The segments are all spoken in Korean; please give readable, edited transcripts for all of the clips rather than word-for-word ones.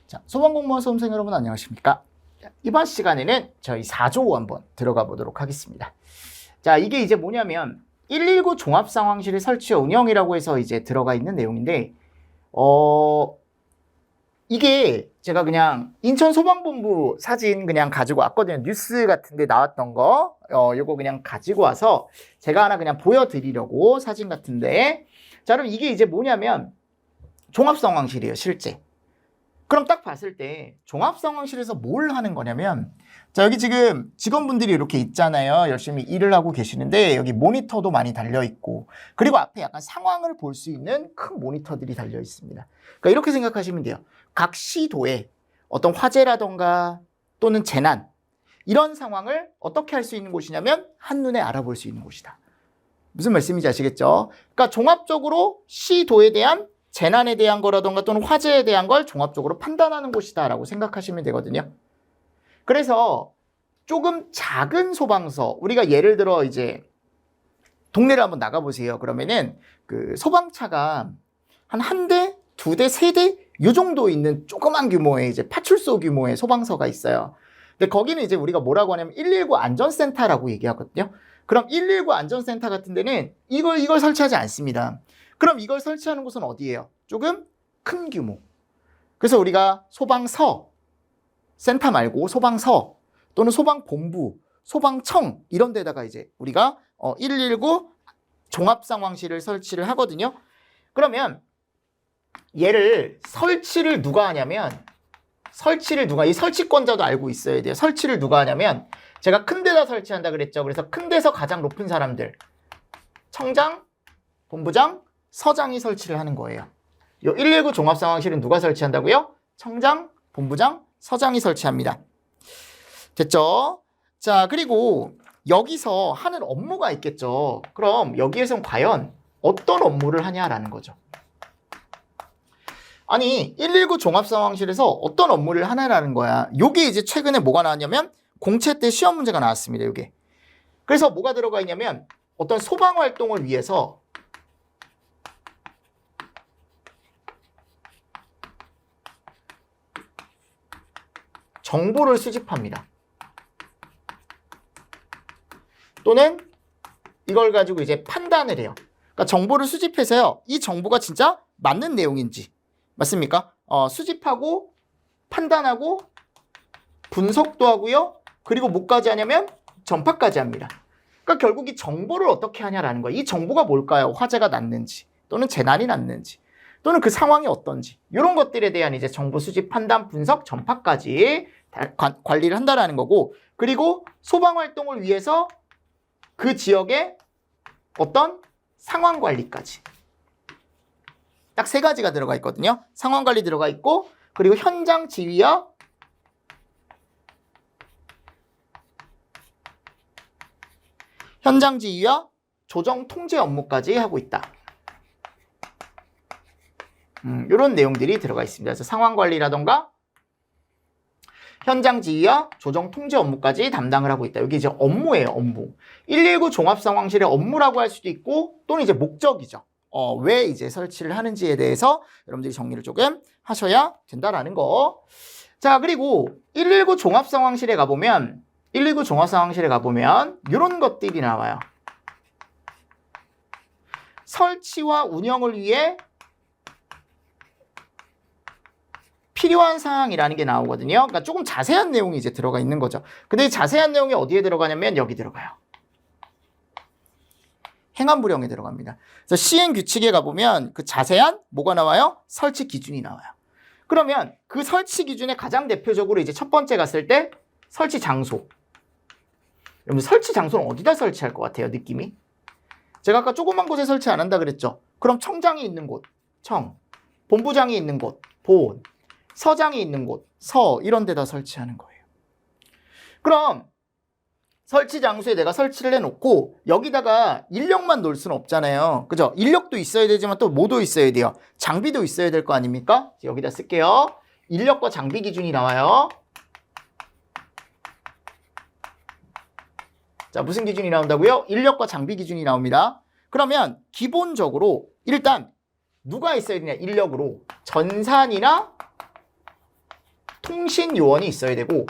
자, 소방공무원 수험생 여러분 안녕하십니까? 자, 이번 시간에는 저희 4조 한번 들어가 보도록 하겠습니다. 자, 이게 이제 뭐냐면 119 종합상황실의 설치와 운영이라고 해서 이제 들어가 있는 내용인데 이게 제가 그냥 인천소방본부 사진 그냥 가지고 왔거든요. 뉴스 같은 데 나왔던 거 요거 그냥 가지고 와서 제가 하나 그냥 보여드리려고 사진 같은데. 자, 그럼 이게 이제 뭐냐면 종합상황실이에요, 실제. 그럼 딱 봤을 때 종합상황실에서 뭘 하는 거냐면, 자, 여기 지금 직원분들이 이렇게 있잖아요. 열심히 일을 하고 계시는데 여기 모니터도 많이 달려 있고, 그리고 앞에 약간 상황을 볼 수 있는 큰 모니터들이 달려 있습니다. 그러니까 이렇게 생각하시면 돼요. 각 시도에 어떤 화재라던가 또는 재난, 이런 상황을 어떻게 할 수 있는 곳이냐면 한눈에 알아볼 수 있는 곳이다. 무슨 말씀인지 아시겠죠? 그러니까 종합적으로 시도에 대한 재난에 대한 거라던가 또는 화재에 대한 걸 종합적으로 판단하는 곳이다라고 생각하시면 되거든요. 그래서 조금 작은 소방서, 우리가 예를 들어 이제 동네를 한번 나가보세요. 그러면은 그 소방차가 한 대, 두 대, 세 대 이 정도 있는 조그만 규모의 이제 파출소 규모의 소방서가 있어요. 근데 거기는 이제 우리가 뭐라고 하냐면 119 안전센터라고 얘기하거든요. 그럼 119 안전센터 같은 데는 이걸 설치하지 않습니다. 그럼 이걸 설치하는 곳은 어디예요? 조금 큰 규모. 그래서 우리가 소방서, 센터 말고 소방서 또는 소방본부, 소방청 이런 데다가 이제 우리가 119 종합상황실을 설치를 하거든요. 그러면 얘를 설치를 누가 하냐면 이 설치권자도 알고 있어야 돼요. 설치를 누가 하냐면 제가 큰 데다 설치한다 그랬죠. 그래서 큰 데서 가장 높은 사람들, 청장, 본부장, 서장이 설치를 하는 거예요. 이 119 종합상황실은 누가 설치한다고요? 청장, 본부장, 서장이 설치합니다. 됐죠? 자, 그리고 여기서 하는 업무가 있겠죠. 그럼 여기에선 과연 어떤 업무를 하냐라는 거죠. 아니, 119 종합상황실에서 어떤 업무를 하냐라는 거야. 요게 이제 최근에 뭐가 나왔냐면 공채 때 시험 문제가 나왔습니다. 요게. 그래서 뭐가 들어가 있냐면 어떤 소방 활동을 위해서 정보를 수집합니다. 또는 이걸 가지고 이제 판단을 해요. 그러니까 정보를 수집해서요. 이 정보가 진짜 맞는 내용인지. 맞습니까? 수집하고 판단하고 분석도 하고요. 그리고 뭐까지 하냐면 전파까지 합니다. 그러니까 결국 이 정보를 어떻게 하냐라는 거예요. 이 정보가 뭘까요? 화재가 났는지 또는 재난이 났는지 또는 그 상황이 어떤지 이런 것들에 대한 이제 정보 수집, 판단, 분석, 전파까지 관리를 한다라는 거고, 그리고 소방 활동을 위해서 그 지역의 어떤 상황 관리까지 딱 세 가지가 들어가 있거든요. 상황 관리 들어가 있고, 그리고 현장 지휘와 조정 통제 업무까지 하고 있다. 이런 내용들이 들어가 있습니다. 그래서 상황 관리라던가 현장 지휘와 조정 통제 업무까지 담당을 하고 있다. 여기 이제 업무예요, 업무. 119 종합상황실의 업무라고 할 수도 있고, 또는 이제 목적이죠. 왜 이제 설치를 하는지에 대해서 여러분들이 정리를 조금 하셔야 된다라는 거. 자, 그리고 119 종합상황실에 가보면 이런 것들이 나와요. 설치와 운영을 위해 필요한 사항이라는 게 나오거든요. 그러니까 조금 자세한 내용이 이제 들어가 있는 거죠. 근데 이 자세한 내용이 어디에 들어가냐면 여기 들어가요. 행안부령에 들어갑니다. 그래서 시행 규칙에 가보면 그 자세한 뭐가 나와요? 설치 기준이 나와요. 그러면 그 설치 기준에 가장 대표적으로 이제 첫 번째 갔을 때 설치 장소. 여러분, 설치 장소는 어디다 설치할 것 같아요, 느낌이? 제가 아까 조그만 곳에 설치 안 한다 그랬죠? 그럼 청장이 있는 곳, 청, 본부장이 있는 곳, 본, 서장이 있는 곳, 서, 이런 데다 설치하는 거예요. 그럼 설치 장소에 내가 설치를 해놓고 여기다가 인력만 놓을 수는 없잖아요. 그죠? 인력도 있어야 되지만 또 뭐도 있어야 돼요? 장비도 있어야 될 거 아닙니까? 여기다 쓸게요. 인력과 장비 기준이 나와요. 자, 무슨 기준이 나온다고요? 인력과 장비 기준이 나옵니다. 그러면 기본적으로 일단 누가 있어야 되냐? 인력으로 전산이나 통신 요원이 있어야 되고,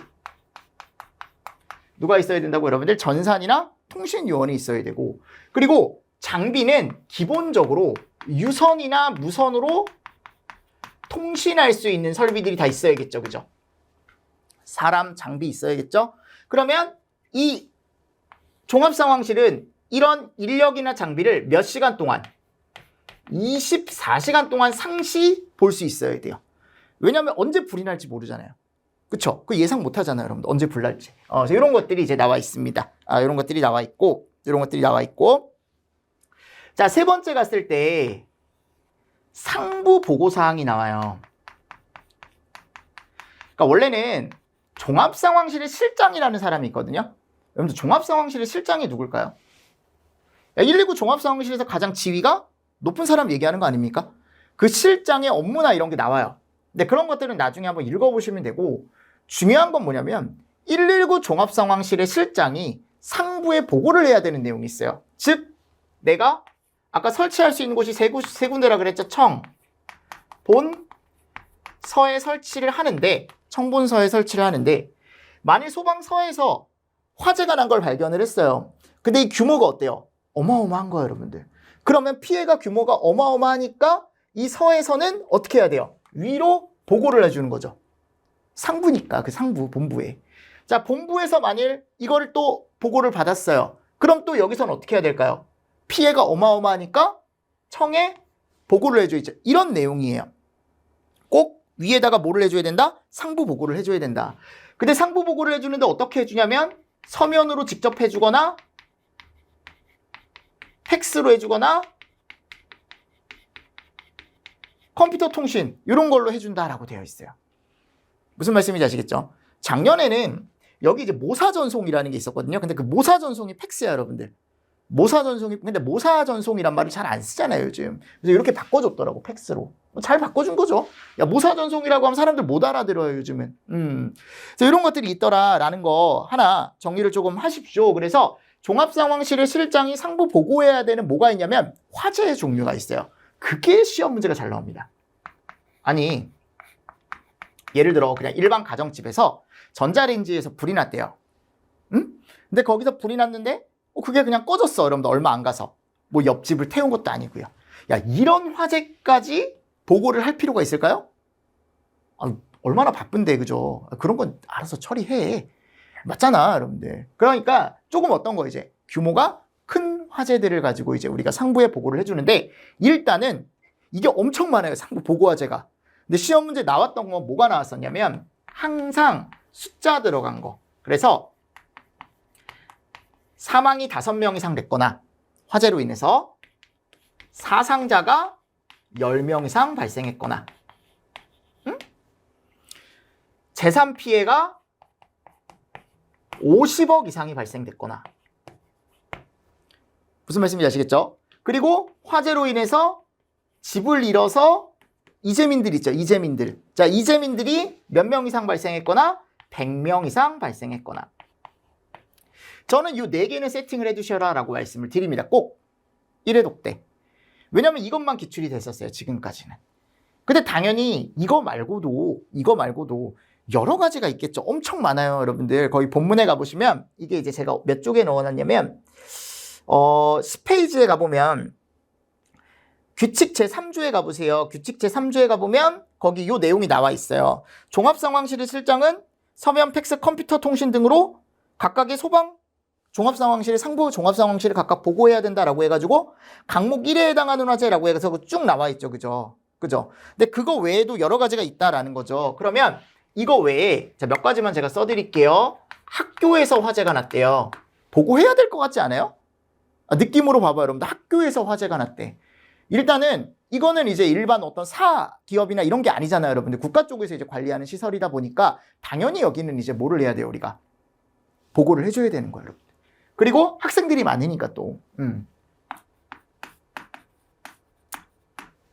누가 있어야 된다고 여러분들? 전산이나 통신 요원이 있어야 되고, 그리고 장비는 기본적으로 유선이나 무선으로 통신할 수 있는 설비들이 다 있어야겠죠. 그죠? 사람, 장비 있어야겠죠? 그러면 이 종합상황실은 이런 인력이나 장비를 몇 시간 동안? 24시간 동안 상시 볼 수 있어야 돼요. 왜냐하면 언제 불이 날지 모르잖아요. 그쵸? 그 예상 못 하잖아요, 여러분들. 언제 불 날지. 이런 것들이 이제 나와 있습니다. 이런 것들이 나와 있고, 이런 것들이 나와 있고. 자, 세 번째 갔을 때 상부 보고사항이 나와요. 그러니까 원래는 종합상황실의 실장이라는 사람이 있거든요. 여러분들 종합상황실의 실장이 누굴까요? 119 종합상황실에서 가장 지위가 높은 사람 얘기하는 거 아닙니까? 그 실장의 업무나 이런 게 나와요. 근데 그런 것들은 나중에 한번 읽어보시면 되고, 중요한 건 뭐냐면 119 종합상황실의 실장이 상부에 보고를 해야 되는 내용이 있어요. 즉 내가 아까 설치할 수 있는 곳이 세 군데라 그랬죠. 청, 본, 서에 설치를 하는데, 청본서에 설치를 하는데, 만일 소방서에서 화재가 난 걸 발견을 했어요. 근데 이 규모가 어때요? 어마어마한 거예요, 여러분들. 그러면 피해가 규모가 어마어마하니까 이 서에서는 어떻게 해야 돼요? 위로 보고를 해주는 거죠. 상부니까, 그 상부, 본부에. 자, 본부에서 만일 이거를 또 보고를 받았어요. 그럼 또 여기서는 어떻게 해야 될까요? 피해가 어마어마하니까 청에 보고를 해줘야죠. 이런 내용이에요. 꼭 위에다가 뭐를 해줘야 된다? 상부 보고를 해줘야 된다. 근데 상부 보고를 해주는데 어떻게 해주냐면 서면으로 직접 해주거나 팩스로 해주거나 컴퓨터 통신 이런 걸로 해준다라고 되어 있어요. 무슨 말씀인지 아시겠죠? 작년에는 여기 이제 모사전송이라는 게 있었거든요. 근데 그 모사전송이 팩스야, 여러분들. 모사전송이, 근데 모사전송이란 말을 잘 안 쓰잖아요, 요즘. 그래서 이렇게 바꿔줬더라고, 팩스로. 잘 바꿔준 거죠. 야, 모사전송이라고 하면 사람들 못 알아들어요, 요즘은. 그래서 이런 것들이 있더라라는 거 하나 정리를 조금 하십시오. 그래서 종합상황실의 실장이 상부 보고해야 되는 뭐가 있냐면 화재의 종류가 있어요. 그게 시험 문제가 잘 나옵니다. 아니, 예를 들어 그냥 일반 가정집에서 전자레인지에서 불이 났대요. 응? 근데 거기서 불이 났는데 그게 그냥 꺼졌어. 여러분들 얼마 안 가서. 뭐 옆집을 태운 것도 아니고요. 야, 이런 화재까지 보고를 할 필요가 있을까요? 얼마나 바쁜데, 그죠? 그런 건 알아서 처리해. 맞잖아, 여러분들. 그러니까 조금 어떤 거 이제 규모가 큰 화재들을 가지고 이제 우리가 상부에 보고를 해주는데 일단은 이게 엄청 많아요. 상부 보고 화재가. 근데 시험 문제 나왔던 건 뭐가 나왔었냐면 항상 숫자 들어간 거. 그래서 사망이 5명 이상 됐거나 화재로 인해서 사상자가 10명 이상 발생했거나 재산 피해가 50억 이상이 발생됐거나 무슨 말씀인지 아시겠죠? 그리고 화재로 인해서 집을 잃어서 이재민들 있죠. 이재민들. 자, 이재민들이 몇 명 이상 발생했거나 100명 이상 발생했거나 저는 이 4개는 세팅을 해두셔라 라고 말씀을 드립니다. 꼭 1회독 때. 왜냐면 이것만 기출이 됐었어요. 지금까지는. 근데 당연히 이거 말고도 여러 가지가 있겠죠. 엄청 많아요. 여러분들 거의 본문에 가보시면 이게 이제 제가 몇 쪽에 넣어놨냐면 10페이지에 가보면 규칙 제3조에 가보세요. 규칙 제3조에 가보면 거기 요 내용이 나와 있어요. 종합상황실의 실장은 서면, 팩스, 컴퓨터 통신 등으로 각각의 소방, 종합상황실의 상부, 종합상황실을 각각 보고해야 된다라고 해가지고 강목 1에 해당하는 화재라고 해서 쭉 나와 있죠. 그죠? 근데 그거 외에도 여러 가지가 있다라는 거죠. 그러면 이거 외에 자, 몇 가지만 제가 써드릴게요. 학교에서 화재가 났대요. 보고해야 될 것 같지 않아요? 느낌으로 봐봐요. 여러분들 학교에서 화재가 났대. 일단은 이거는 이제 일반 어떤 기업이나 이런 게 아니잖아요. 여러분들 국가 쪽에서 이제 관리하는 시설이다 보니까 당연히 여기는 이제 뭐를 해야 돼요? 우리가 보고를 해줘야 되는 거예요. 여러분들. 그리고 학생들이 많으니까 또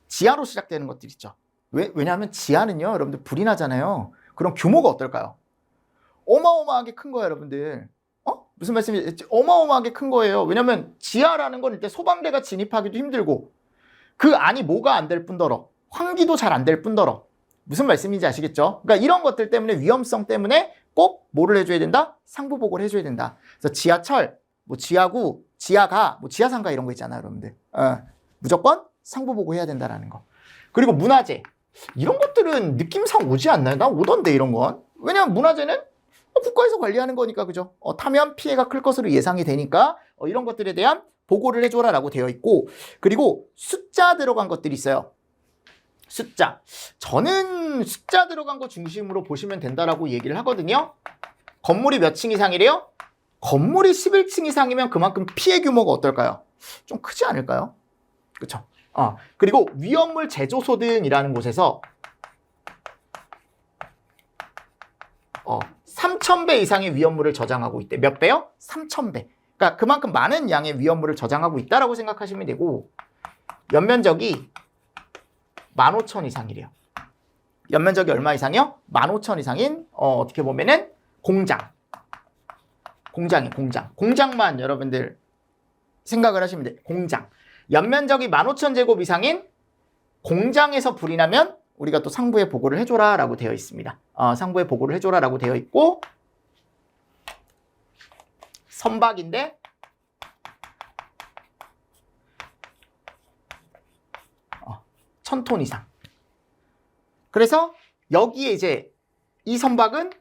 지하로 시작되는 것들 있죠. 왜냐하면 지하는요. 여러분들 불이 나잖아요. 그럼 규모가 어떨까요? 어마어마하게 큰 거예요. 여러분들. 무슨 말씀이지? 어마어마하게 큰 거예요. 왜냐면 지하라는 건 일단 소방대가 진입하기도 힘들고 그 안이 뭐가 안 될 뿐더러 환기도 잘 안 될 뿐더러 무슨 말씀인지 아시겠죠? 그러니까 이런 것들 때문에 위험성 때문에 꼭 뭐를 해줘야 된다? 상부 보고를 해줘야 된다. 그래서 지하철, 뭐 지하구, 지하가, 뭐 지하상가 이런 거 있잖아요, 여러분들. 무조건 상부 보고 해야 된다라는 거. 그리고 문화재. 이런 것들은 느낌상 오지 않나요? 나 오던데 이런 건. 왜냐면 문화재는 국가에서 관리하는 거니까, 그죠? 타면 피해가 클 것으로 예상이 되니까 이런 것들에 대한 보고를 해줘라라고 되어 있고, 그리고 숫자 들어간 것들이 있어요. 숫자. 저는 숫자 들어간 거 중심으로 보시면 된다라고 얘기를 하거든요. 건물이 몇 층 이상이래요? 건물이 11층 이상이면 그만큼 피해 규모가 어떨까요? 좀 크지 않을까요? 그렇죠? 그리고 위험물 제조소 등이라는 곳에서 3,000배 이상의 위험물을 저장하고 있대. 몇 배요? 3,000배. 그러니까 그만큼 많은 양의 위험물을 저장하고 있다라고 생각하시면 되고, 연면적이 15,000 이상이래요. 연면적이 얼마 이상이요? 15,000 이상인 어떻게 보면은 공장만 여러분들 생각을 하시면 돼요. 공장. 연면적이 15,000제곱 이상인 공장에서 불이 나면 우리가 또 상부에 보고를 해줘라 라고 되어 있습니다. 상부에 보고를 해줘라 라고 되어 있고, 선박인데 1,000톤 이상. 그래서 여기에 이제 이 선박은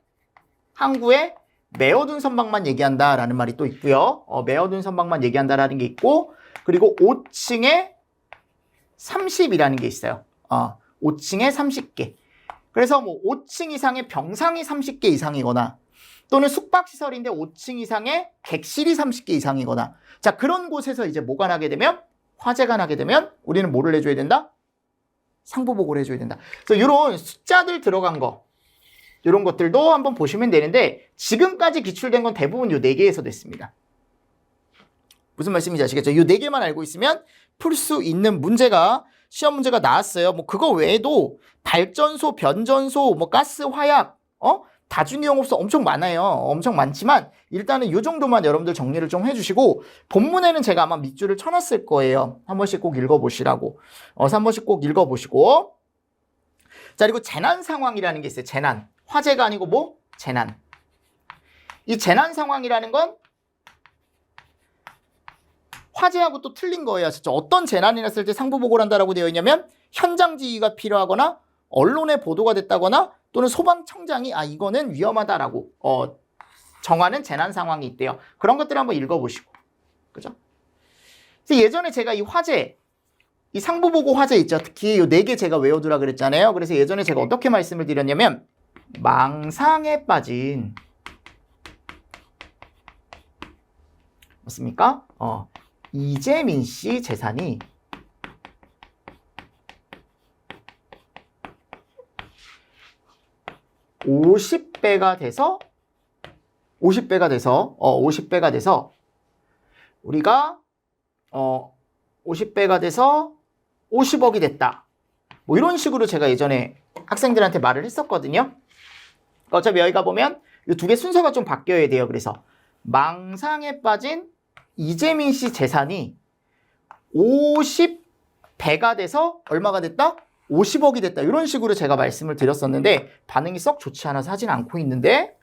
항구에 메어둔 선박만 얘기한다라는 말이 또 있고요. 메어둔 선박만 얘기한다라는 게 있고, 그리고 5층에 30이라는 게 있어요. 5층에 30개. 그래서 뭐 5층 이상의 병상이 30개 이상이거나, 또는 숙박시설인데 5층 이상의 객실이 30개 이상이거나, 자, 그런 곳에서 이제 뭐가 나게 되면, 화재가 나게 되면 우리는 뭐를 해줘야 된다? 상부 보고를 해줘야 된다. 그래서 이런 숫자들 들어간 거, 이런 것들도 한번 보시면 되는데, 지금까지 기출된 건 대부분 요 4개에서 됐습니다. 무슨 말씀인지 아시겠죠? 이 4개만 알고 있으면 풀 수 있는 문제가, 시험 문제가 나왔어요. 뭐 그거 외에도 발전소, 변전소, 뭐 가스, 화약, 다중이용업소 엄청 많아요. 엄청 많지만 일단은 이 정도만 여러분들 정리를 좀 해주시고, 본문에는 제가 아마 밑줄을 쳐놨을 거예요. 한 번씩 꼭 읽어보시라고. 한 번씩 꼭 읽어보시고. 자, 그리고 재난 상황이라는 게 있어요. 재난. 화재가 아니고 뭐? 재난. 이 재난 상황이라는 건 화재하고 또 틀린 거예요. 진짜 어떤 재난이 났을 때 상부 보고를 한다라고 되어 있냐면, 현장 지휘가 필요하거나 언론에 보도가 됐다거나, 또는 소방청장이 이거는 위험하다라고 정하는 재난 상황이 있대요. 그런 것들을 한번 읽어보시고, 그죠? 그래서 예전에 제가 이 화재, 이 상부 보고 화재 있죠. 특히 이 4개 제가 외워두라 그랬잖아요. 그래서 예전에 제가 어떻게 말씀을 드렸냐면, 망상에 빠진, 맞습니까? 이재민 씨 재산이 50배가 돼서 우리가 50배가 돼서 50억이 됐다. 뭐 이런 식으로 제가 예전에 학생들한테 말을 했었거든요. 어차피 여기가 보면 이 2개 순서가 좀 바뀌어야 돼요. 그래서 망상에 빠진 이재민 씨 재산이 50배가 돼서 얼마가 됐다? 50억이 됐다. 이런 식으로 제가 말씀을 드렸었는데 반응이 썩 좋지 않아서 하진 않고 있는데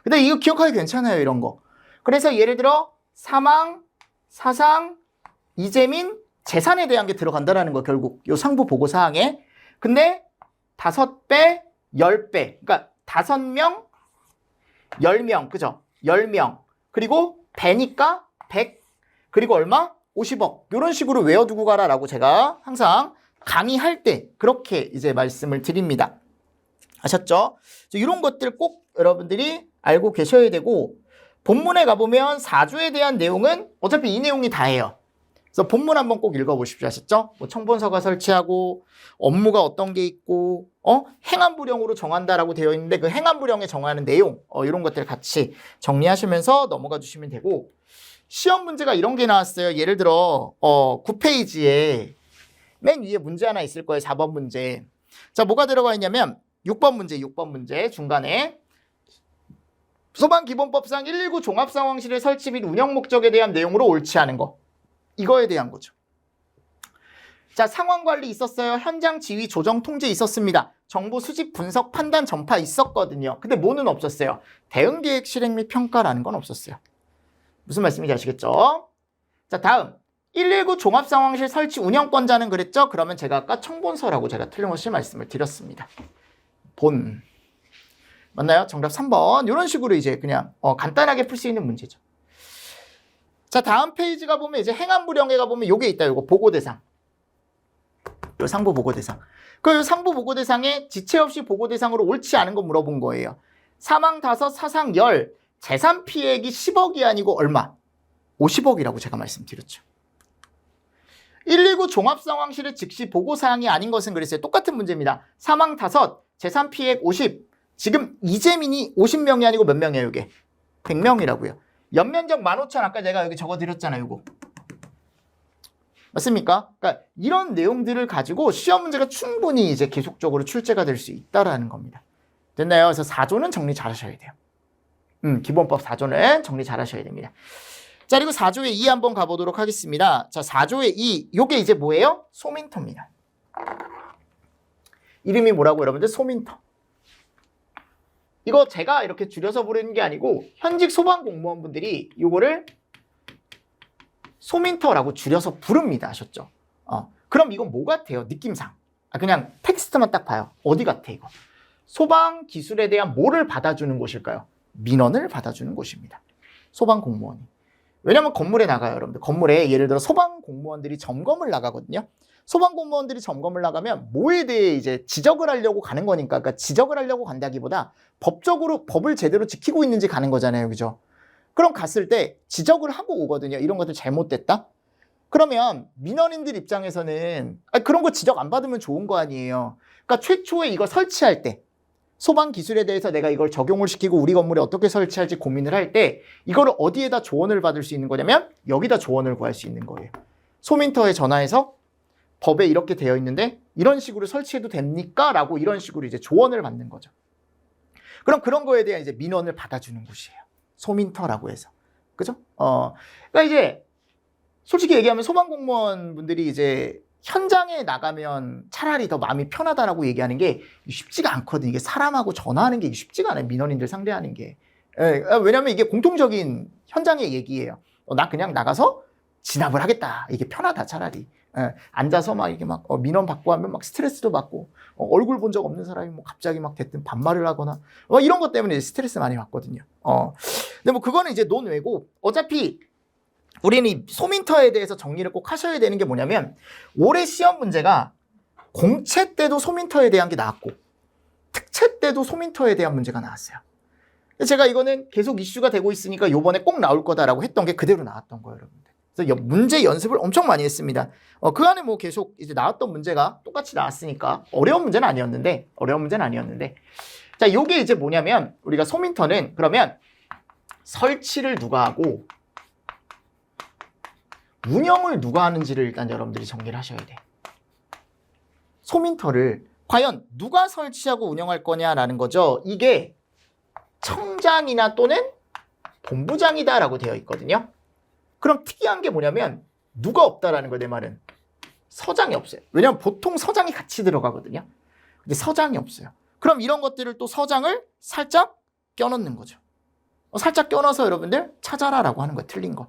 근데 이거 기억하기 괜찮아요. 이런 거. 그래서 예를 들어 사망, 사상, 이재민 재산에 대한 게 들어간다라는 거 결국 요 상부 보고 사항에. 근데 5배, 10배. 그러니까 5명, 10명. 그죠? 10명. 그리고 배니까 100. 그리고 얼마? 50억. 이런 식으로 외워두고 가라라고 제가 항상 강의할 때 그렇게 이제 말씀을 드립니다. 아셨죠? 이런 것들 꼭 여러분들이 알고 계셔야 되고, 본문에 가보면 사주에 대한 내용은 어차피 이 내용이 다예요. 그래서 본문 한번 꼭 읽어보십시오. 아셨죠? 뭐 청본서가 설치하고 업무가 어떤 게 있고 행안부령으로 정한다라고 되어 있는데 그 행안부령에 정하는 내용 이런 것들 같이 정리하시면서 넘어가 주시면 되고, 시험 문제가 이런 게 나왔어요. 예를 들어 9페이지에 맨 위에 문제 하나 있을 거예요. 4번 문제. 자, 뭐가 들어가 있냐면 6번 문제 중간에 소방기본법상 119 종합상황실의 설치 및 운영 목적에 대한 내용으로 옳지 않은 거. 이거에 대한 거죠. 자, 상황관리 있었어요. 현장 지휘 조정 통제 있었습니다. 정보 수집 분석 판단 전파 있었거든요. 근데 뭐는 없었어요? 대응계획 실행 및 평가라는 건 없었어요. 무슨 말씀인지 아시겠죠? 자, 다음 119 종합상황실 설치 운영권자는 그랬죠? 그러면 제가 아까 청본서라고 제가 틀림없이 말씀을 드렸습니다. 본 맞나요? 정답 3번. 이런 식으로 이제 그냥 간단하게 풀 수 있는 문제죠. 자, 다음 페이지가 보면 이제 행안부령에가 보면 요게 있다. 요거 보고대상. 요 상부 보고대상. 그 상부 보고대상에 지체 없이 보고대상으로 옳지 않은 거 물어본 거예요. 사망 5, 사상 10, 재산 피해액이 10억이 아니고 얼마? 50억이라고 제가 말씀드렸죠. 119 종합상황실의 즉시 보고사항이 아닌 것은 그랬어요. 똑같은 문제입니다. 사망 5, 재산 피해액 50. 지금 이재민이 50명이 아니고 몇 명이에요, 이게? 100명이라고요. 연면적 15,000 아까 제가 여기 적어드렸잖아요, 이거. 맞습니까? 그러니까 이런 내용들을 가지고 시험 문제가 충분히 이제 계속적으로 출제가 될 수 있다라는 겁니다. 됐나요? 그래서 4조는 정리 잘 하셔야 돼요. 기본법 4조는 정리 잘 하셔야 됩니다. 자, 그리고 4조의 2 한번 가보도록 하겠습니다. 자, 4조의 2. 요게 이제 뭐예요? 소민터입니다. 이름이 뭐라고 여러분들? 소민터. 이거 제가 이렇게 줄여서 부르는 게 아니고 현직 소방공무원분들이 요거를 소민터라고 줄여서 부릅니다. 아셨죠? 그럼 이건 뭐 같아요? 느낌상. 그냥 텍스트만 딱 봐요. 어디 같아 이거? 소방 기술에 대한 뭐를 받아주는 곳일까요? 민원을 받아주는 곳입니다. 소방공무원이. 왜냐면 건물에 나가요, 여러분들. 건물에 예를 들어 소방공무원들이 점검을 나가거든요. 소방공무원들이 점검을 나가면 뭐에 대해 이제 지적을 하려고 가는 거니까, 그러니까 지적을 하려고 간다기보다 법적으로 법을 제대로 지키고 있는지 가는 거잖아요, 그죠? 그럼 갔을 때 지적을 하고 오거든요. 이런 것들 잘못됐다? 그러면 민원인들 입장에서는 그런 거 지적 안 받으면 좋은 거 아니에요. 그러니까 최초에 이거 설치할 때 소방 기술에 대해서 내가 이걸 적용을 시키고 우리 건물에 어떻게 설치할지 고민을 할 때 이거를 어디에다 조언을 받을 수 있는 거냐면 여기다 조언을 구할 수 있는 거예요. 소민터에 전화해서 법에 이렇게 되어 있는데 이런 식으로 설치해도 됩니까? 라고 이런 식으로 이제 조언을 받는 거죠. 그럼 그런 거에 대한 이제 민원을 받아주는 곳이에요. 소민터라고 해서. 그죠? 그러니까 이제 솔직히 얘기하면 소방공무원 분들이 이제 현장에 나가면 차라리 더 마음이 편하다라고 얘기하는 게 쉽지가 않거든요. 이게 사람하고 전화하는 게 쉽지가 않아요. 민원인들 상대하는 게. 왜냐면 이게 공통적인 현장의 얘기예요. 나 그냥 나가서 진압을 하겠다. 이게 편하다, 차라리. 앉아서 막 이게 막 민원 받고 하면 막 스트레스도 받고 얼굴 본 적 없는 사람이 뭐 갑자기 막 대뜸 반말을 하거나 이런 것 때문에 스트레스 많이 받거든요. 근데 뭐 그거는 이제 논외고 어차피 우리는 이 소민터에 대해서 정리를 꼭 하셔야 되는 게 뭐냐면 올해 시험 문제가 공채 때도 소민터에 대한 게 나왔고 특채 때도 소민터에 대한 문제가 나왔어요. 제가 이거는 계속 이슈가 되고 있으니까 요번에 꼭 나올 거다라고 했던 게 그대로 나왔던 거예요, 여러분들. 그래서 문제 연습을 엄청 많이 했습니다. 그 안에 뭐 계속 이제 나왔던 문제가 똑같이 나왔으니까 어려운 문제는 아니었는데 자, 요게 이제 뭐냐면 우리가 소민터는 그러면 설치를 누가 하고 운영을 누가 하는지를 일단 여러분들이 정리를 하셔야 돼. 소민터를 과연 누가 설치하고 운영할 거냐라는 거죠. 이게 청장이나 또는 본부장이다라고 되어 있거든요. 그럼 특이한 게 뭐냐면 누가 없다라는 거예요, 내 말은. 서장이 없어요. 왜냐면 보통 서장이 같이 들어가거든요. 근데 서장이 없어요. 그럼 이런 것들을 또 서장을 살짝 껴넣는 거죠. 살짝 껴넣어서 여러분들 찾아라라고 하는 거 틀린 거.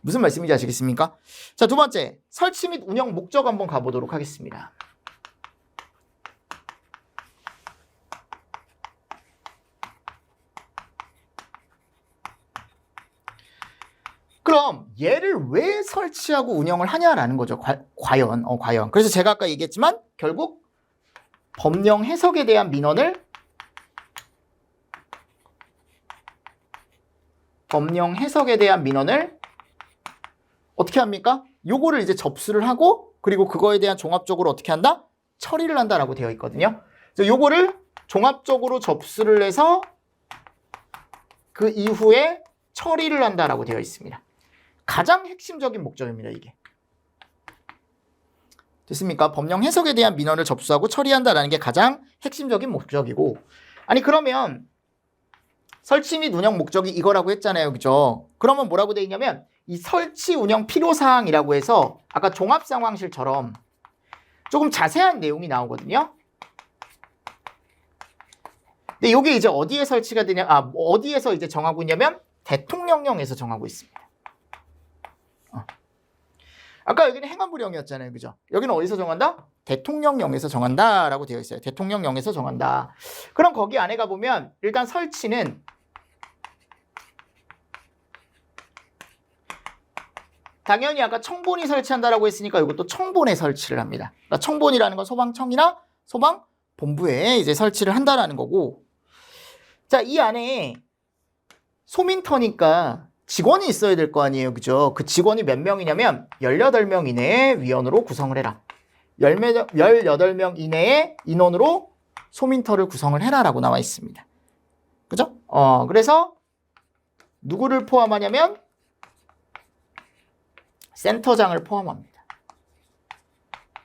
무슨 말씀인지 아시겠습니까? 자, 두 번째, 설치 및 운영 목적 한번 가보도록 하겠습니다. 그럼 얘를 왜 설치하고 운영을 하냐라는 거죠. 과연. 그래서 제가 아까 얘기했지만 결국 법령 해석에 대한 민원을 어떻게 합니까? 요거를 이제 접수를 하고 그리고 그거에 대한 종합적으로 어떻게 한다? 처리를 한다라고 되어 있거든요. 그래서 요거를 종합적으로 접수를 해서 그 이후에 처리를 한다라고 되어 있습니다. 가장 핵심적인 목적입니다, 이게. 됐습니까? 법령 해석에 대한 민원을 접수하고 처리한다라는 게 가장 핵심적인 목적이고 아니 그러면 설치 및 운영 목적이 이거라고 했잖아요, 그죠? 그러면 뭐라고 되어 있냐면 이 설치 운영 필요사항이라고 해서 아까 종합상황실처럼 조금 자세한 내용이 나오거든요. 근데 이게 이제 어디에 설치가 되냐, 어디에서 이제 정하고 있냐면 대통령령에서 정하고 있습니다. 아까 여기는 행안부령이었잖아요. 그죠? 여기는 어디서 정한다? 대통령령에서 정한다라고 되어 있어요. 대통령령에서 정한다. 그럼 거기 안에 가보면 일단 설치는 당연히 아까 청본이 설치한다라고 했으니까 이것도 청본에 설치를 합니다. 그러니까 청본이라는 건 소방청이나 소방본부에 이제 설치를 한다라는 거고. 자, 이 안에 소민터니까 직원이 있어야 될 거 아니에요. 그죠? 그 직원이 몇 명이냐면 18명 이내의 위원으로 구성을 해라. 18명 이내의 인원으로 소민터를 구성을 해라라고 나와 있습니다. 그죠? 그래서 누구를 포함하냐면 센터장을 포함합니다.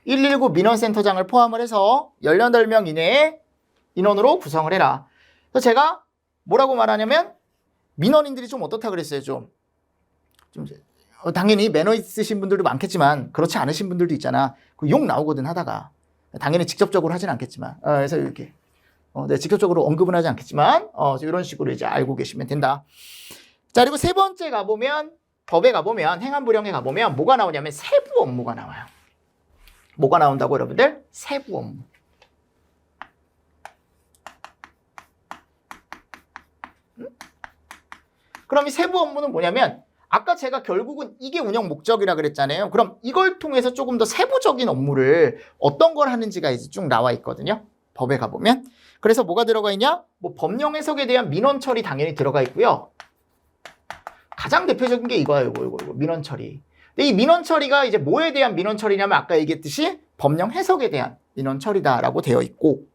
119 민원센터장을 포함을 해서 18명 이내의 인원으로 구성을 해라. 그래서 제가 뭐라고 말하냐면 민원인들이 좀 어떻다 그랬어요. 좀 당연히 매너 있으신 분들도 많겠지만 그렇지 않으신 분들도 있잖아. 그 욕 나오거든 하다가. 당연히 직접적으로 하진 않겠지만 그래서 이렇게 네, 직접적으로 언급은 하지 않겠지만 이런 식으로 이제 알고 계시면 된다. 자, 그리고 세 번째 가보면 법에 가보면 행안부령에 가보면 뭐가 나오냐면 세부 업무가 나와요. 뭐가 나온다고 여러분들? 세부 업무. 그럼 이 세부 업무는 뭐냐면 아까 제가 결국은 이게 운영 목적이라 그랬잖아요. 그럼 이걸 통해서 조금 더 세부적인 업무를 어떤 걸 하는지가 이제 쭉 나와 있거든요. 법에 가보면. 그래서 뭐가 들어가 있냐? 뭐 법령 해석에 대한 민원 처리 당연히 들어가 있고요. 가장 대표적인 게 이거예요. 이거 민원 처리. 근데 이 민원 처리가 이제 뭐에 대한 민원 처리냐면 아까 얘기했듯이 법령 해석에 대한 민원 처리다라고 되어 있고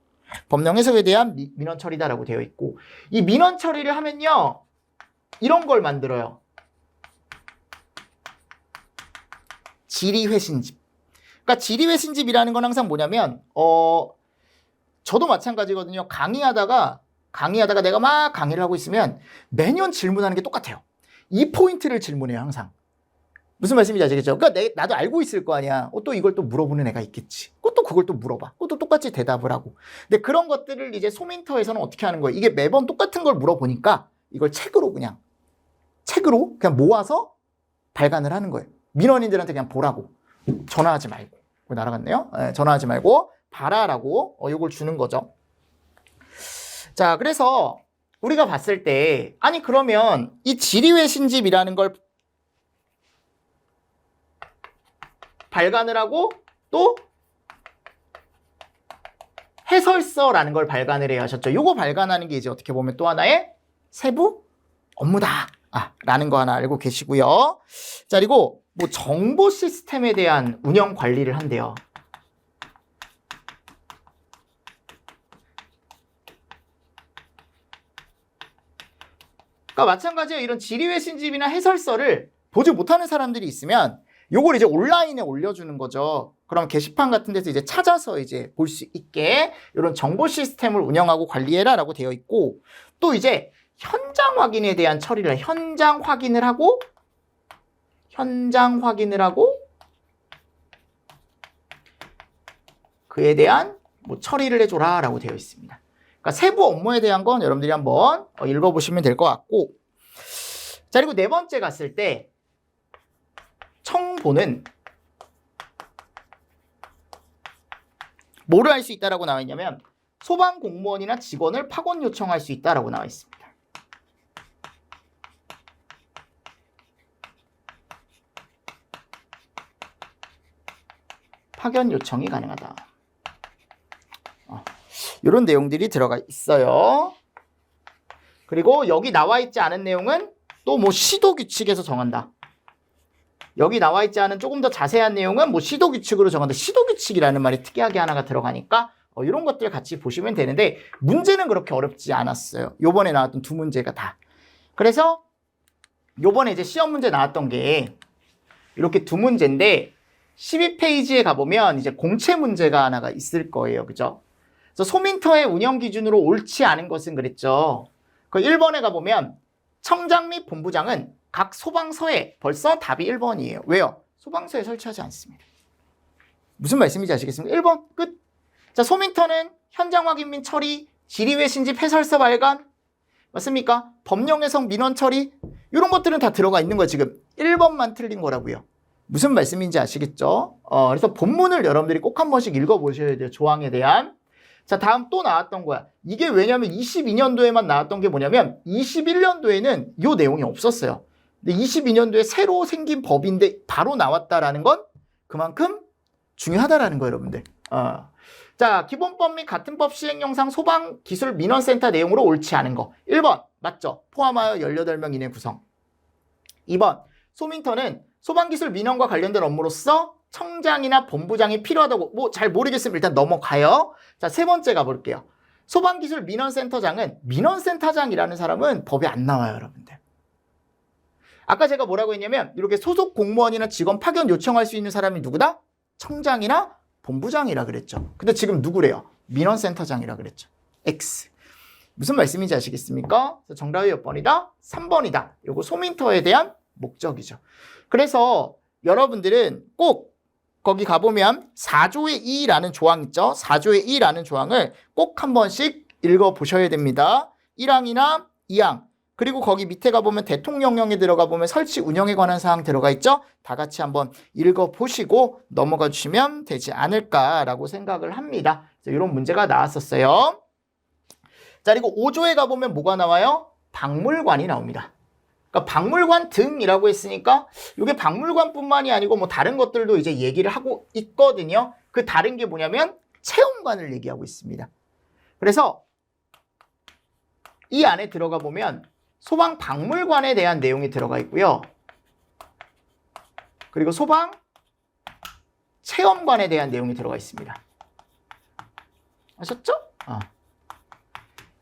법령 해석에 대한 민원 처리다라고 되어 있고 이 민원 처리를 하면요. 이런 걸 만들어요. 질의회신집. 그러니까 질의회신집이라는 건 항상 뭐냐면 저도 마찬가지거든요. 강의하다가 내가 막 강의를 하고 있으면 매년 질문하는 게 똑같아요. 이 포인트를 질문해요. 항상. 무슨 말씀인지 아시겠죠? 그러니까 나도 알고 있을 거 아니야. 또 이걸 또 물어보는 애가 있겠지. 또 그걸 또 물어봐. 또 똑같이 대답을 하고. 근데 그런 것들을 이제 소민터에서는 어떻게 하는 거예요? 이게 매번 똑같은 걸 물어보니까 이걸 책으로 그냥 모아서 발간을 하는 거예요. 민원인들한테 그냥 보라고. 전화하지 말고. 날아갔네요. 전화하지 말고 봐라라고 이걸 주는 거죠. 자, 그래서 우리가 봤을 때 아니 그러면 이 질의회신집이라는 걸 발간을 하고 또 해설서라는 걸 발간을 해야 하셨죠. 요거 발간하는 게 이제 어떻게 보면 또 하나의 세부 업무다. 라는 거 하나 알고 계시고요. 자, 그리고 뭐 정보 시스템에 대한 운영 관리를 한대요. 그러니까 마찬가지로 이런 질의회신집이나 해설서를 보지 못하는 사람들이 있으면 요걸 이제 온라인에 올려주는 거죠. 그럼 게시판 같은 데서 이제 찾아서 이제 볼 수 있게 이런 정보 시스템을 운영하고 관리해라라고 되어 있고 또 이제 현장 확인에 대한 처리를 현장 확인을 하고 그에 대한 뭐 처리를 해줘라라고 되어 있습니다. 그러니까 세부 업무에 대한 건 여러분들이 한번 읽어보시면 될 것 같고 자 그리고 네 번째 갔을 때 청보는 뭐를 할 수 있다라고 나와 있냐면 소방 공무원이나 직원을 파견 요청할 수 있다라고 나와 있습니다. 파견 요청이 가능하다. 이런 내용들이 들어가 있어요. 그리고 여기 나와 있지 않은 내용은 또 뭐 시도 규칙에서 정한다. 여기 나와 있지 않은 조금 더 자세한 내용은 뭐 시도 규칙으로 정한다. 시도 규칙이라는 말이 특이하게 하나가 들어가니까 이런 것들 같이 보시면 되는데 문제는 그렇게 어렵지 않았어요. 요번에 나왔던 두 문제가 다. 그래서 요번에 이제 시험 문제 나왔던 게 이렇게 두 문제인데 12페이지에 가보면 이제 공채 문제가 하나가 있을 거예요. 그죠? 그래서 소민터의 운영 기준으로 옳지 않은 것은 그랬죠. 그 1번에 가보면 청장 및 본부장은 각 소방서에 벌써 답이 1번이에요. 왜요? 소방서에 설치하지 않습니다. 무슨 말씀인지 아시겠습니까? 1번 끝. 자, 소민터는 현장 확인 및 처리, 지리외 신집 해설서 발간, 맞습니까? 법령 해석 민원 처리, 이런 것들은 다 들어가 있는 거예요. 지금 1번만 틀린 거라고요. 무슨 말씀인지 아시겠죠? 그래서 본문을 여러분들이 꼭 한 번씩 읽어보셔야 돼요. 조항에 대한. 자, 다음 또 나왔던 거야. 이게 왜냐면 22년도에만 나왔던 게 뭐냐면 21년도에는 이 내용이 없었어요. 근데 22년도에 새로 생긴 법인데 바로 나왔다라는 건 그만큼 중요하다라는 거예요, 여러분들. 자, 기본법 및 같은 법 시행령상 소방기술민원센터 내용으로 옳지 않은 거. 1번 맞죠? 포함하여 18명 이내 구성. 2번 소민터는 소방기술민원과 관련된 업무로서 청장이나 본부장이 필요하다고 뭐 잘 모르겠으면 일단 넘어가요. 자, 세 번째 가볼게요. 소방기술민원센터장은 민원센터장이라는 사람은 법에 안 나와요, 여러분들. 아까 제가 뭐라고 했냐면 이렇게 소속 공무원이나 직원 파견 요청할 수 있는 사람이 누구다? 청장이나 본부장이라 그랬죠. 근데 지금 누구래요? 민원센터장이라 그랬죠. X. 무슨 말씀인지 아시겠습니까? 정답이 몇 번이다? 3번이다. 요거 소민터에 대한 목적이죠. 그래서 여러분들은 꼭 거기 가보면 4조의 2라는 조항 있죠? 4조의 2라는 조항을 꼭 한 번씩 읽어보셔야 됩니다. 1항이나 2항. 그리고 거기 밑에 가보면 대통령령에 들어가 보면 설치 운영에 관한 사항 들어가 있죠? 다 같이 한번 읽어보시고 넘어가 주시면 되지 않을까라고 생각을 합니다. 이런 문제가 나왔었어요. 자, 그리고 5조에 가보면 뭐가 나와요? 박물관이 나옵니다. 그러니까 박물관 등이라고 했으니까 이게 박물관뿐만이 아니고 뭐 다른 것들도 이제 얘기를 하고 있거든요. 그 다른 게 뭐냐면 체험관을 얘기하고 있습니다. 그래서 이 안에 들어가 보면 소방 박물관에 대한 내용이 들어가 있고요. 그리고 소방 체험관에 대한 내용이 들어가 있습니다. 아셨죠?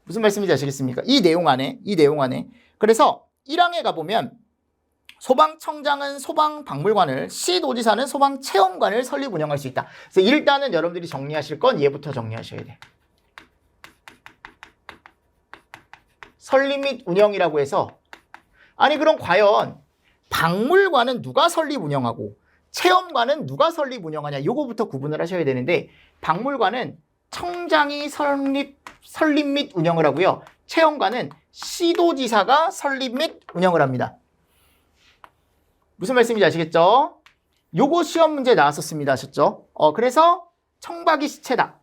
무슨 말씀인지 아시겠습니까? 이 내용 안에. 그래서 1항에 가보면 소방청장은 소방박물관을, 시도지사는 소방체험관을 설립 운영할 수 있다. 그래서 일단은 여러분들이 정리하실 건 얘부터 정리하셔야 돼. 설립 및 운영이라고 해서 아니 그럼 과연 박물관은 누가 설립 운영하고 체험관은 누가 설립 운영하냐 요거부터 구분을 하셔야 되는데 박물관은 청장이 설립 및 운영을 하고요. 체험관은 시도지사가 설립 및 운영을 합니다. 무슨 말씀인지 아시겠죠? 요거 시험 문제 나왔었습니다. 아셨죠? 그래서 청박이 시체다.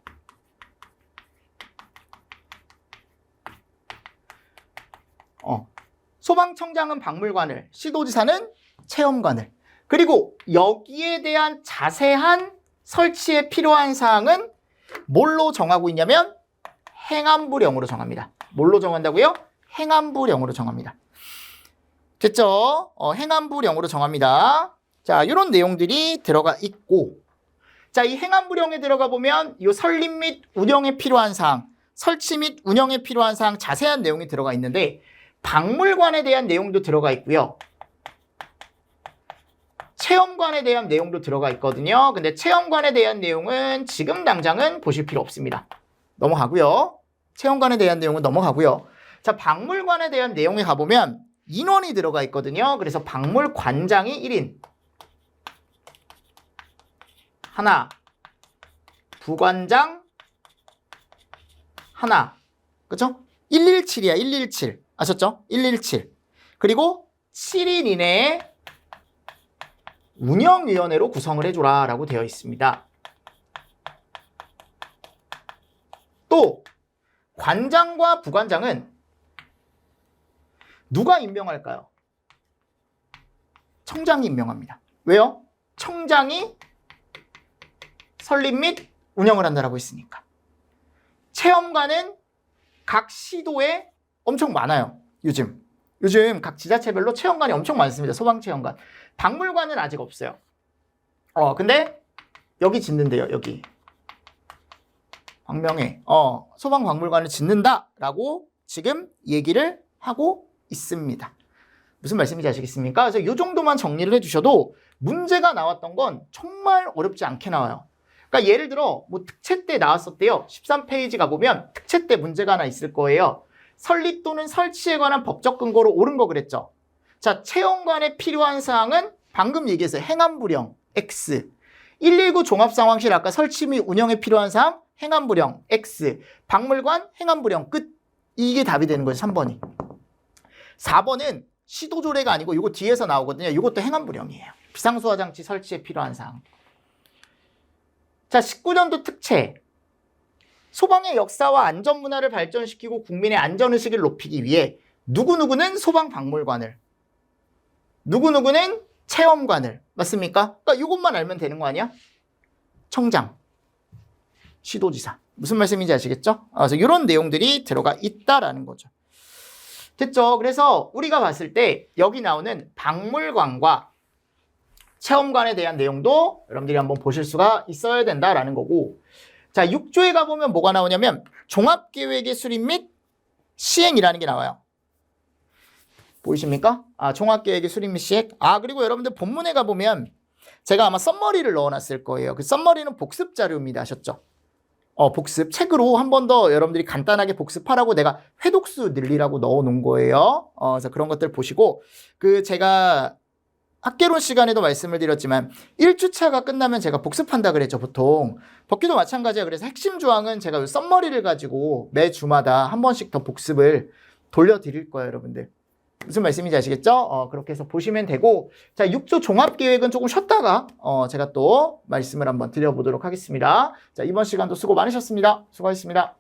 소방청장은 박물관을, 시도지사는 체험관을. 그리고 여기에 대한 자세한 설치에 필요한 사항은 뭘로 정하고 있냐면 행안부령으로 정합니다. 뭘로 정한다고요? 행안부령으로 정합니다. 됐죠? 행안부령으로 정합니다. 자, 이런 내용들이 들어가 있고, 자, 이 행안부령에 들어가 보면 이 설립 및 운영에 필요한 사항, 설치 및 운영에 필요한 사항 자세한 내용이 들어가 있는데 박물관에 대한 내용도 들어가 있고요. 체험관에 대한 내용도 들어가 있거든요. 근데 체험관에 대한 내용은 지금 당장은 보실 필요 없습니다. 넘어가고요. 체험관에 대한 내용은 넘어가고요. 자, 박물관에 대한 내용에 가보면 인원이 들어가 있거든요. 그래서 박물관장이 1인, 하나, 부관장 하나, 그쵸? 117이야, 117. 아셨죠? 117. 그리고 7인 이내에 운영위원회로 구성을 해줘라 라고 되어 있습니다. 또 관장과 부관장은 누가 임명할까요? 청장이 임명합니다. 왜요? 청장이 설립 및 운영을 한다라고 했으니까. 체험관은 각 시도에 엄청 많아요. 요즘 각 지자체별로 체험관이 엄청 많습니다. 소방체험관. 박물관은 아직 없어요. 근데 여기 짓는데요. 여기 광명에 소방박물관을 짓는다라고 지금 얘기를 하고 있습니다. 무슨 말씀인지 아시겠습니까? 그래서 이 정도만 정리를 해주셔도 문제가 나왔던 건 정말 어렵지 않게 나와요. 그러니까 예를 들어 뭐 특채 때 나왔었대요. 13페이지 가보면 특채 때 문제가 하나 있을 거예요. 설립 또는 설치에 관한 법적 근거로 옳은 거 그랬죠. 자, 체험관에 필요한 사항은 방금 얘기했어요. 행안부령 X. 119 종합상황실 아까 설치 및 운영에 필요한 사항 행안부령 X, 박물관 행안부령 끝. 이게 답이 되는 거죠. 3번이. 4번은 시도조례가 아니고 이거 뒤에서 나오거든요. 이것도 행안부령이에요. 비상소화장치 설치에 필요한 사항. 자, 19년도 특채. 소방의 역사와 안전문화를 발전시키고 국민의 안전의식을 높이기 위해 누구누구는 소방박물관을, 누구누구는 체험관을. 맞습니까? 그러니까 이것만 알면 되는 거 아니야? 청장, 시도지사. 무슨 말씀인지 아시겠죠? 그래서 이런 내용들이 들어가 있다라는 거죠. 됐죠? 그래서 우리가 봤을 때 여기 나오는 박물관과 체험관에 대한 내용도 여러분들이 한번 보실 수가 있어야 된다라는 거고, 자, 6조에 가보면 뭐가 나오냐면 종합계획의 수립 및 시행이라는 게 나와요. 보이십니까? 종합계획의 수립 및 시행. 그리고 여러분들 본문에 가보면 제가 아마 썸머리를 넣어놨을 거예요. 그 썸머리는 복습 자료입니다. 아셨죠? 복습 책으로 한 번 더 여러분들이 간단하게 복습하라고 내가 회독수 늘리라고 넣어놓은 거예요. 그래서 그런 것들 보시고, 제가 학개론 시간에도 말씀을 드렸지만 1주차가 끝나면 제가 복습한다 그랬죠. 보통 법규도 마찬가지예요. 그래서 핵심 조항은 제가 썸머리를 가지고 매 주마다 한 번씩 더 복습을 돌려드릴 거예요. 여러분들 무슨 말씀인지 아시겠죠? 그렇게 해서 보시면 되고, 자, 6조 종합계획은 조금 쉬었다가 제가 또 말씀을 한번 드려보도록 하겠습니다. 자, 이번 시간도 수고 많으셨습니다. 수고하셨습니다.